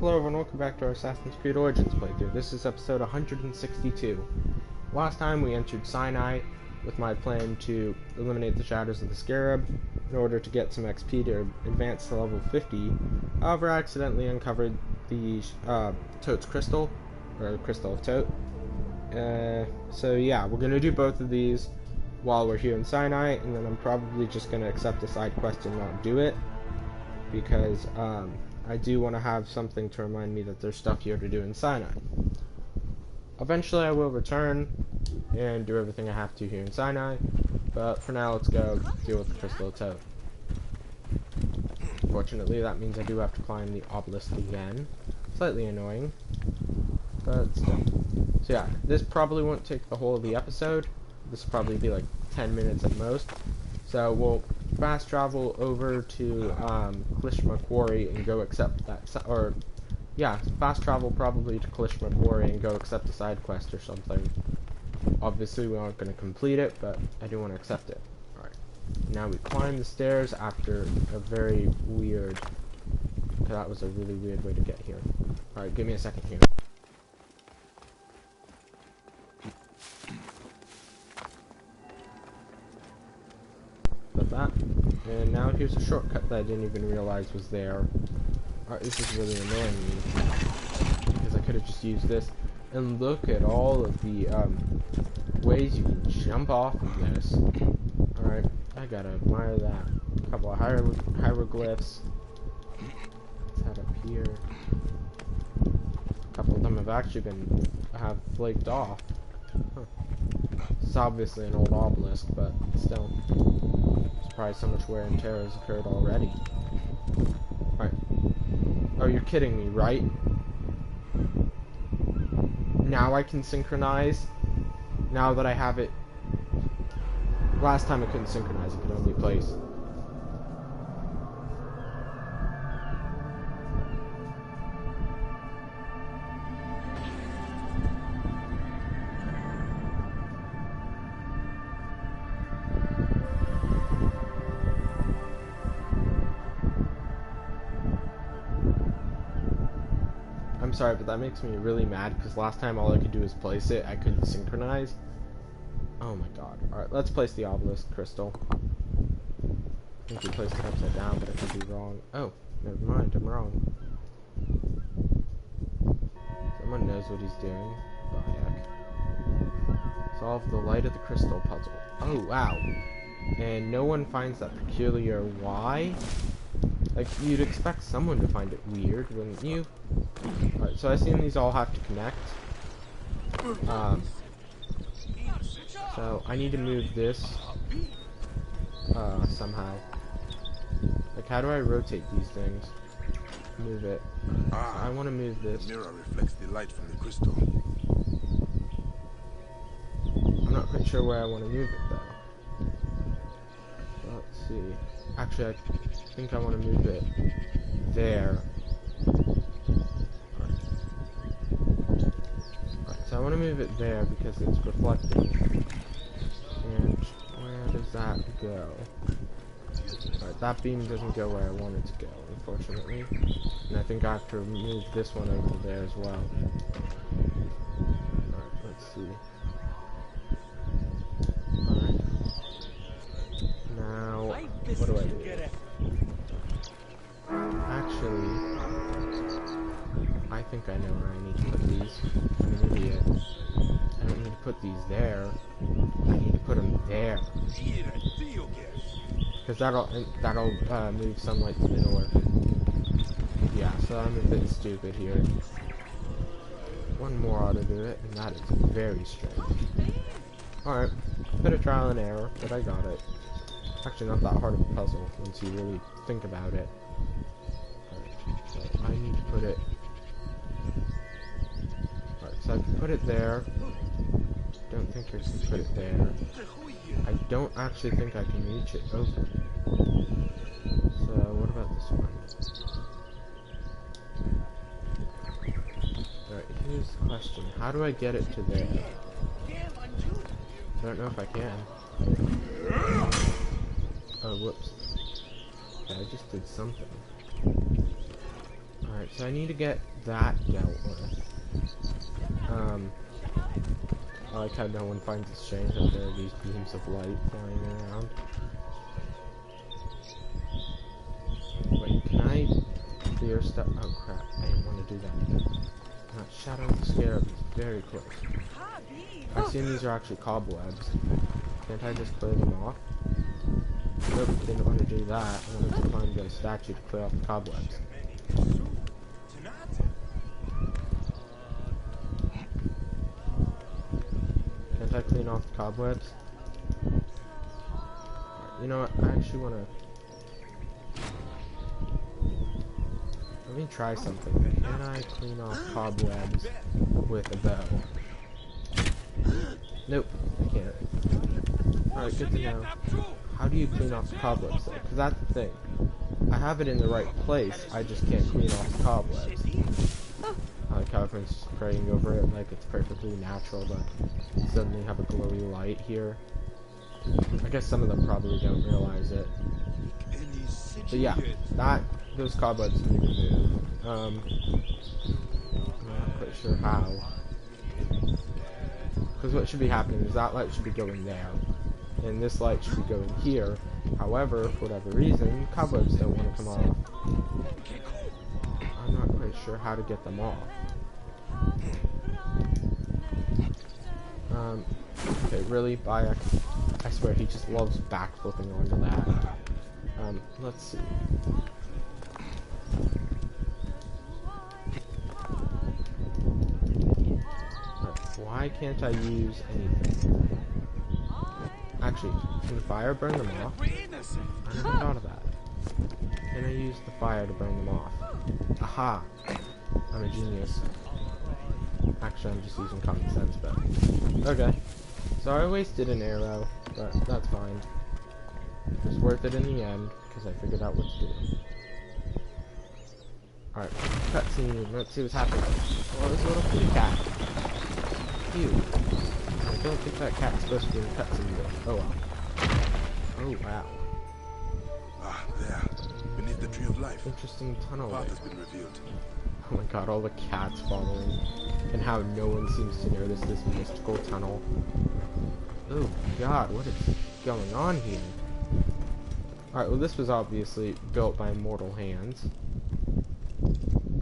Hello everyone, welcome back to our Assassin's Creed Origins playthrough. This is episode 162. Last time we entered Sinai with my plan to eliminate the Shadows of the Scarab in order to get some XP to advance to level 50. However, I accidentally uncovered the Thoth's crystal, or Crystal of Thoth. So yeah, we're going to do both of these while we're here in Sinai, and then I'm probably just going to accept a side quest and not do it, because I do want to have something to remind me that there's stuff here to do in Sinai. Eventually I will return and do everything I have to here in Sinai, but for now let's go deal with the Crystal of Thoth. Fortunately, that means I do have to climb the obelisk again. Slightly annoying, but still. So yeah, this probably won't take the whole of the episode. This will probably be like 10 minutes at most. So we'll fast travel over to Klishma Quarry and go accept that, or yeah, fast travel probably to Klishma Quarry and go accept a side quest or something. Obviously we aren't going to complete it, but I do want to accept it. Alright, now we climb the stairs after a very weird, that was a really weird way to get here. Alright, give me a second here. That, and now here's a shortcut that I didn't even realize was there. Alright, this is really annoying me because I could have just used this. And look at all of the ways you can jump off of this. Alright, I gotta admire that. A couple of hieroglyphs. What's that up here? A couple of them have actually have flaked off. Huh. It's obviously an old obelisk, but still. Surprised so much wear and tear has occurred already. Alright. Oh, you're kidding me, right? Now I can synchronize? Now that I have it... Last time I couldn't synchronize, it could only place. I'm sorry, but that makes me really mad because last time all I could do was place it. I couldn't synchronize. Oh my god. Alright, let's place the obelisk crystal. I think we placed it upside down, but I could be wrong. Oh, never mind, I'm wrong. Someone knows what he's doing. Oh, heck. Solve the light of the crystal puzzle. Oh, wow. And no one finds that peculiar why? Like, you'd expect someone to find it weird, wouldn't you? Alright, so I assume these all have to connect. So I need to move this somehow. Like, how do I rotate these things? Move it. So I want to move this. The mirror reflects the light from the crystal. I'm not quite sure where I want to move it though. Let's see. Actually, I think I want to move it there. So I want to move it there because it's reflecting. And where does that go? Alright, that beam doesn't go where I want it to go, unfortunately. And I think I have to move this one over there as well. Alright, let's see. Alright. Now, what do I do? Actually, I think I know where I need to put these. I'm an idiot. I don't need to put these there. I need to put them there. Because that'll move sunlight to the north. Yeah, so I'm a bit stupid here. One more ought to do it, and that is very strange. Alright, bit of trial and error, but I got it. Actually, not that hard of a puzzle once you really think about it. Alright, so I need to put it... Alright, so I can put it there. Don't think I can put it there. I don't actually think I can reach it over. So, what about this one? Alright, here's the question. How do I get it to there? I don't know if I can. Oh, whoops. Okay, I just did something. Alright, so I need to get that dealt with. I like how no one finds it strange that there are these beams of light flying around. Wait, can I clear stuff? Oh crap, I didn't want to do that. That Shadow of the Scarab is very close. I assume these are actually cobwebs. Can't I just clear them off? Nope, didn't want to do that. I wanted to climb the statue to clear off the cobwebs. Can't I clean off the cobwebs? You know what, I actually want to... Let me try something. Can I clean off cobwebs with a bow? Nope, I can't. Alright, good to know. How do you clean off the cobwebs though? Because that's the thing. I have it in the right place, I just can't clean off the cobwebs. I like how everyone's just praying over it like it's perfectly natural, but suddenly have a glowy light here. I guess some of them probably don't realize it. But yeah, those cobwebs need to move. I'm not quite sure how. Because what should be happening is that light should be going there, and this light should be going here. However, for whatever reason, cobwebs don't want to come off. I'm not quite sure how to get them off. Okay, really, Bayek? I swear he just loves backflipping onto that. Let's see. Why can't I use anything? Actually, can fire burn them off? I never thought of that. Can I use the fire to burn them off? Aha! I'm a genius. Actually, I'm just using common sense, but... Okay. So I wasted an arrow, but that's fine. It was worth it in the end, because I figured out what to do. Alright, cutscene. Let's see what's happening. Oh, there's a little kitty cat. Cute. I don't think that cat's supposed to be in a cutscene, though. Oh well. Oh wow. Ah, there. Beneath the Tree of Life. Interesting tunnel Path there. has been revealed. Oh my god, all the cats following. And how no one seems to notice this mystical tunnel. Oh god, what is going on here? Alright, well this was obviously built by mortal hands.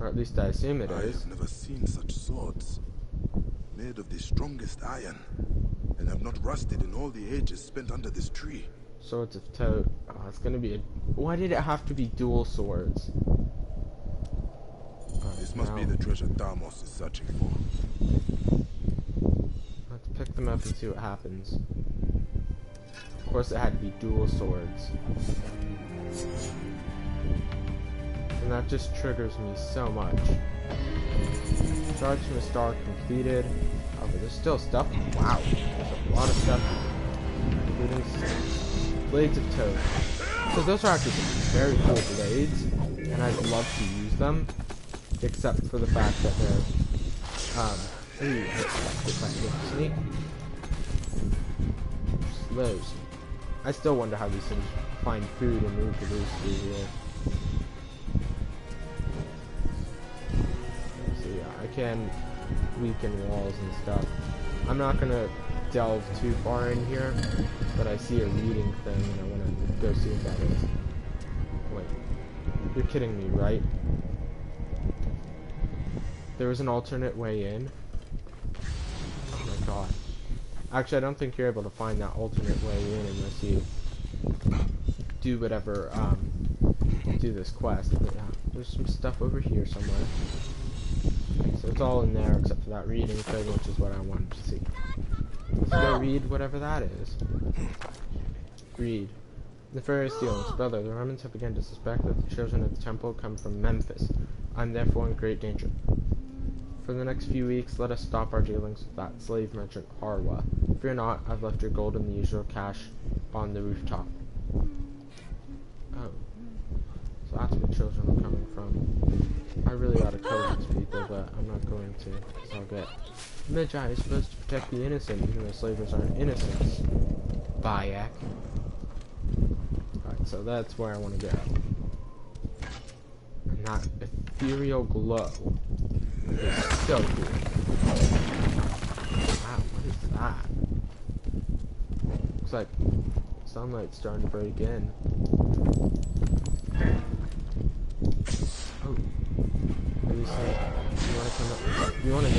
Or at least I assume it I is. have never seen such swords. Made of the strongest iron, and have not rusted in all the ages spent under this tree. Swords of Thoth. Oh, it's gonna be a... Why did it have to be dual swords? This must be the treasure Deimos is searching for. Let's pick them up and see what happens. Of course it had to be dual swords. And that just triggers me so much. Charge from a star completed. Oh, but there's still stuff. Wow, there's a lot of stuff, including blades of Thoth. Because those are actually some very cool blades, and I'd love to use them, except for the fact that they're, ooh, if I can sneak. Those. I still wonder how these things find food and move to those through here. So yeah, I can weaken walls and stuff. I'm not gonna delve too far in here, but I see a reading thing and I wanna go see what that is. Wait, you're kidding me, right? There was an alternate way in? Oh my god. Actually, I don't think you're able to find that alternate way in unless you do whatever, do this quest. But yeah, there's some stuff over here somewhere. So it's all in there except for that reading thing, which is what I wanted to see. Let's go read whatever that is. Read. Nefarious dealings. Brother, the Romans have begun to suspect that the children of the temple come from Memphis. I'm therefore in great danger. For the next few weeks, let us stop our dealings with that slave merchant Harwa. Fear not, I've left your gold in the usual cache on the rooftop. Oh. So that's where children are coming from. I really ought to kill these people, but I'm not going to, because I'll get... Magi is supposed to protect the innocent, even though slavers aren't innocents. Bayek. Alright, so that's where I want to go. And that, ethereal glow. It's so cool. Wow, what is that? Looks like sunlight's starting to break in. Oh. What do you say? You wanna come up? You wanna go?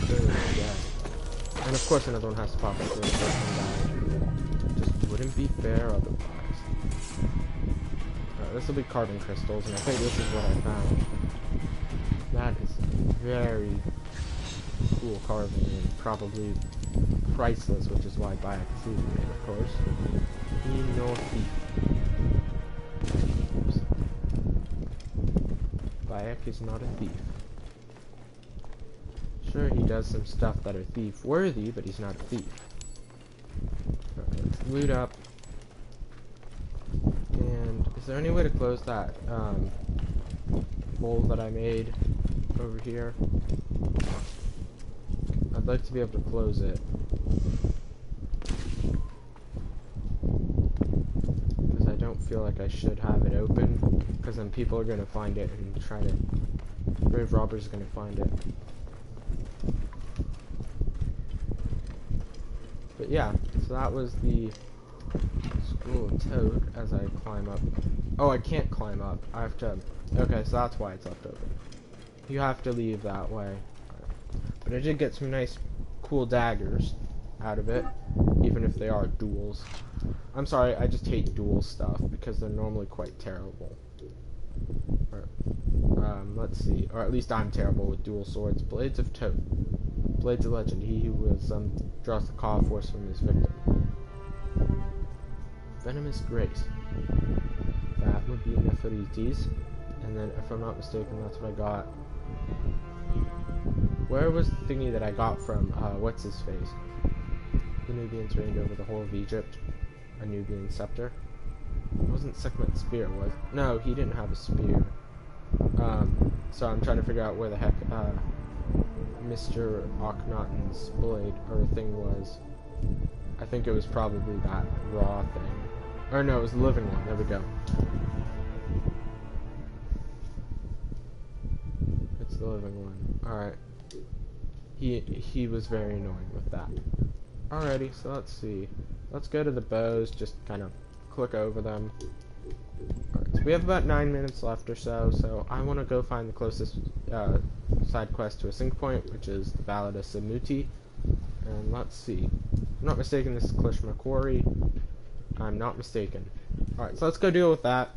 Sure, yeah. And of course another one has to pop up there. Just wouldn't be fair otherwise. Alright, this will be carbon crystals, and I think this is what I found. That is very cool carving, and probably priceless, which is why Bayek-ethanb made, of course. He no thief. Bayek is not a thief. Sure, he does some stuff that are thief-worthy, but he's not a thief. Alright, let's loot up. And is there any way to close that hole that I made over here? I'd like to be able to close it. Because I don't feel like I should have it open. Because then people are going to find it and try to... Grave robbers are going to find it. But yeah, so that was the School of Thoth as I climb up. Oh, I can't climb up. I have to... Okay, so that's why it's left open. You have to leave that way. But I did get some nice, cool daggers out of it, even if they are duels. I'm sorry, I just hate duel stuff, because they're normally quite terrible. Let's see. Or at least I'm terrible with dual swords. Blades of Thoth. Blades of Legend. He who was, draws the call force from his victim. Venomous Grace. That would be Nefertiti's. And then, if I'm not mistaken, that's what I got. Where was the thingy that I got from, what's his face? The Nubians reigned over the whole of Egypt. A Nubian scepter. It wasn't Sekhmet spear, was it? No, he didn't have a spear. So I'm trying to figure out where the heck, Mr. Akhenaten's blade, or thing was. I think it was probably that raw thing. Or no, it was the living one. There we go. It's the living one. Alright. He was very annoying with that. Alrighty, so let's see. Let's go to the bows, just kind of click over them. Alright, so we have about 9 minutes left or so, so I want to go find the closest side quest to a sync point, which is the Ballad of Samuti. And let's see. If I'm not mistaken, this is Klishma Quarry. I'm not mistaken. Alright, so let's go deal with that.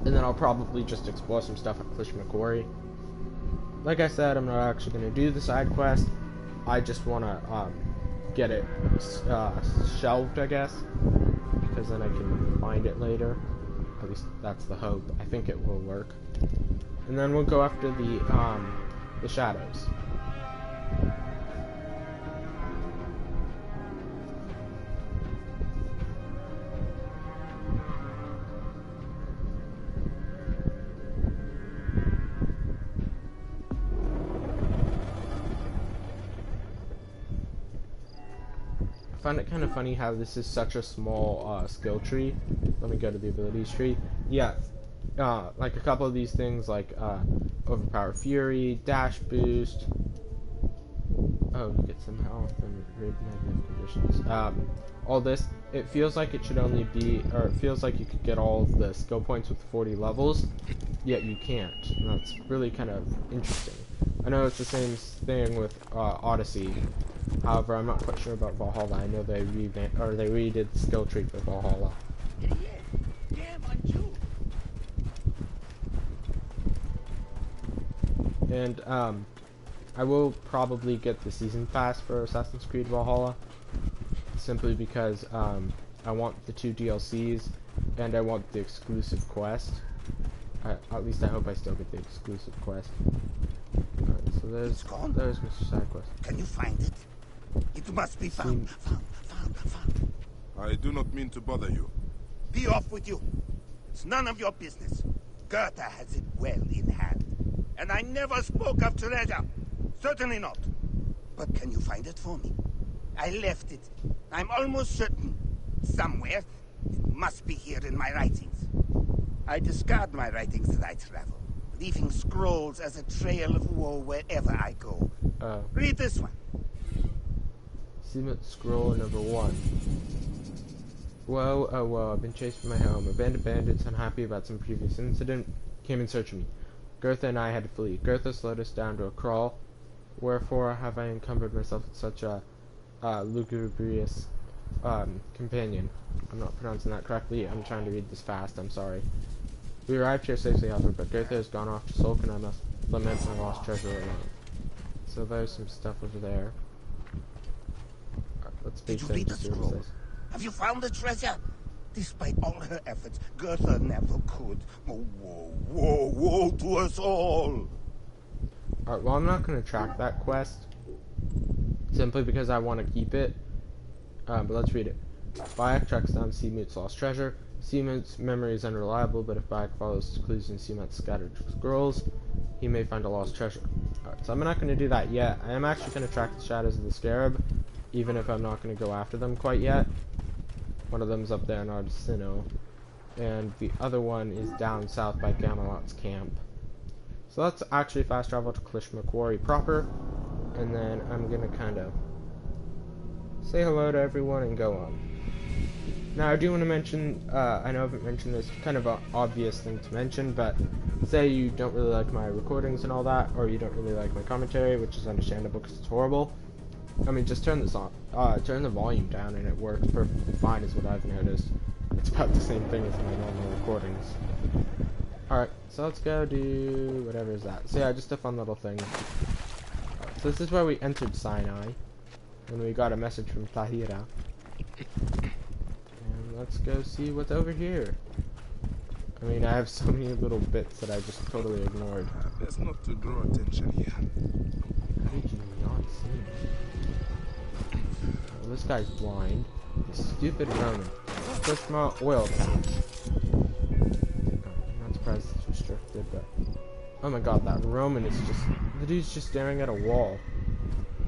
And then I'll probably just explore some stuff at Klishma Quarry. Like I said, I'm not actually going to do the side quest. I just want to get it shelved, I guess. Because then I can find it later. At least that's the hope. I think it will work. And then we'll go after the shadows. I find it kind of funny how this is such a small skill tree. Let me go to the abilities tree. Yeah, like a couple of these things, like Overpower Fury, Dash Boost. Oh, you get some health and rid negative conditions. All this, it feels like it should only be, or it feels like you could get all of the skill points with 40 levels, yet you can't. And that's really kind of interesting. I know it's the same thing with Odyssey. However, I'm not quite sure about Valhalla. I know they redid the skill tree for Valhalla. And I will probably get the season pass for Assassin's Creed Valhalla, simply because I want the 2 DLCs and I want the exclusive quest. At least I hope I still get the exclusive quest. Alright, so there's Mr. Sidequest. Can you find it? It must be found. Found. I do not mean to bother you. Be off with you. It's none of your business. Goethe has it well in hand. And I never spoke of treasure. Certainly not. But can you find it for me? I left it. I'm almost certain. Somewhere. It must be here in my writings. I discard my writings as I travel. leaving scrolls as a trail of woe wherever I go. Read this one. Seamut scroll number 1. Whoa, oh whoa, I've been chased from my home. A band of bandits, unhappy about some previous incident, came in search of me. Gertha and I had to flee. Gertha slowed us down to a crawl. Wherefore have I encumbered myself with such a lugubrious companion. I'm not pronouncing that correctly. I'm trying to read this fast. I'm sorry. We arrived here safely, however, but Gertha has gone off to sulk, and I must lament my lost treasure alone. So there's some stuff over there. Let's Did you read the scroll? Have you found the treasure? Despite all her efforts, Gertha never could. Oh, woe, woe, woe to us all! Alright, well, I'm not going to track that quest, simply because I want to keep it. But let's read it. Bayek tracks down Seamut's lost treasure. Seamut's memory is unreliable, but if Bayek follows clues in Seamut's scattered scrolls, he may find a lost treasure. Alright, so I'm not going to do that yet. I am actually going to track the shadows of the scarab, even if I'm not going to go after them quite yet. One of them's up there in Ardacino, and the other one is down south by Gamelot's camp. So let's actually fast travel to Klishma Quarry proper, and then I'm going to kind of say hello to everyone and go on. Now I do want to mention, I know I haven't mentioned this, kind of an obvious thing to mention, but say you don't really like my recordings and all that, or you don't really like my commentary, which is understandable because it's horrible. I mean, just turn this on, turn the volume down and it works perfectly fine is what I've noticed. It's about the same thing as my normal recordings. Alright, so let's go do whatever is that. So yeah, just a fun little thing. Right, so this is where we entered Sinai, and we got a message from Tahira. And let's go see what's over here. I mean, I have so many little bits that I just totally ignored. Best not to draw attention here. How did you not see me? Oh, this guy's blind. This stupid Roman. Klishma oil cache. I'm not surprised it's restricted, but... Oh my god, that Roman is just... The dude's just staring at a wall.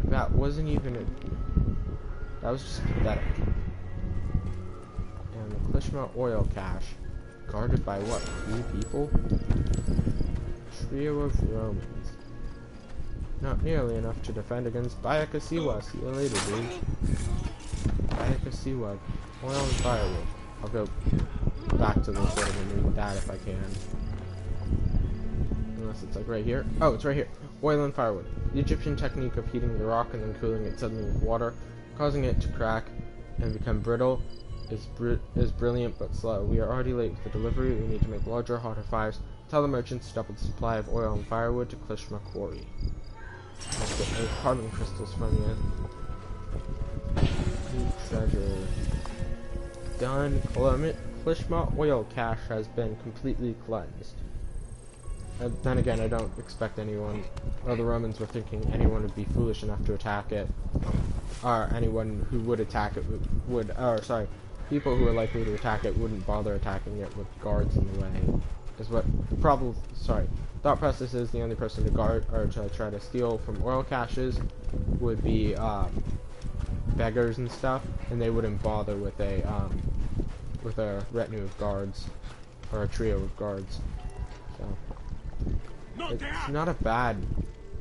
That wasn't even a... That was just pathetic. And the Klishma oil cache. Guarded by what? 3 people? Trio of Romans. Not nearly enough to defend against Bayek-ethanb. See you later, dude. Bayek-ethanb. Oil and firewood. I'll go back to this later and read that if I can. Unless it's like right here. Oh, it's right here. Oil and firewood. The Egyptian technique of heating the rock and then cooling it suddenly with water, causing it to crack and become brittle, is brilliant but slow. We are already late with the delivery. We need to make larger, hotter fires. Tell the merchants to double the supply of oil and firewood to Klishma Quarry. Let's get those carbon crystals from you. New treasure. Done. Klishma oil cache has been completely cleansed. Then again, I don't expect anyone, or the Romans were thinking anyone would be foolish enough to attack it, or anyone who would attack it would, or sorry, people who are likely to attack it wouldn't bother attacking it with guards in the way. Is what the problem, thought process is the only person to guard, or to try to steal from oil caches would be, beggars and stuff, and they wouldn't bother with a retinue of guards, or a trio of guards, so. It's not a bad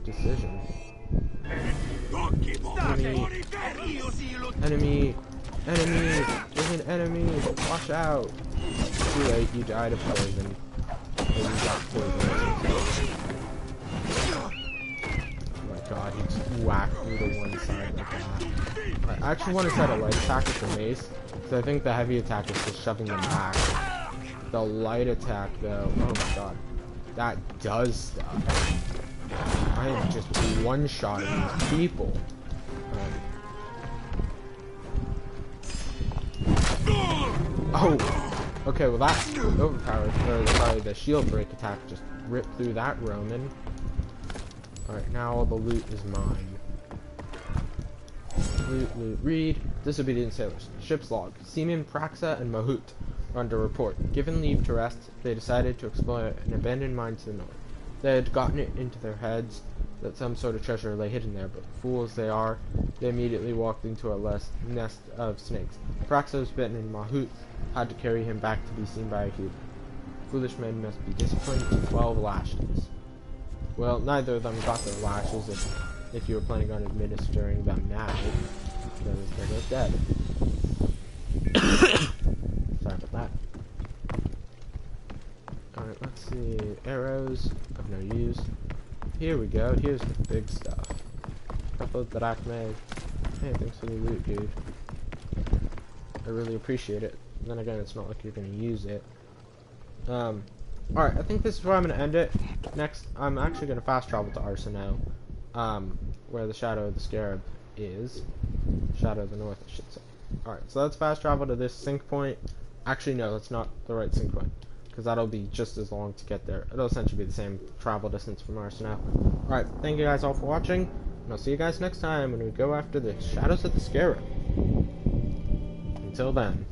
decision. Enemy! Enemy! There's an enemy! Watch out! Too late, you died of poison. Or you got poisoned. Oh my god, he just whacked through the one side like that. I actually want to try to light attack with the mace, because I think the heavy attack is just shoving them back. The light attack though, oh my god. That does stuff. I am just one-shotting these people. Oh! Okay, well that's overpowered. Or sorry, the shield break attack just ripped through that Roman. Alright, now all the loot is mine. Loot, loot, read. Disobedient sailors. Ship's log. Seaman Praxa and Mahut are under report. Given leave to rest, they decided to explore an abandoned mine to the north. They had gotten it into their heads that some sort of treasure lay hidden there, but fools they are, they immediately walked into a nest of snakes. Praxa was bitten and Mahut had to carry him back to be seen by a human. Foolish men must be disciplined with 12 lashes. Well, neither of them got their lashes if you were planning on administering them now, because they're both dead. Sorry about that. Alright, let's see. Arrows of no use. Here we go. Here's the big stuff. Couple that I've made. Hey, thanks for the loot, dude. I really appreciate it. Then again, it's not like you're gonna use it. Alright, I think this is where I'm gonna end it. Next, I'm actually gonna fast travel to Arsinoe, where the Shadow of the Scarab is. Shadow of the North, I should say. Alright, so let's fast travel to this sync point. Actually, no, that's not the right sync point, because that'll be just as long to get there. It'll essentially be the same travel distance from Arsinoe. Alright, thank you guys all for watching, and I'll see you guys next time when we go after the Shadows of the Scarab. Until then.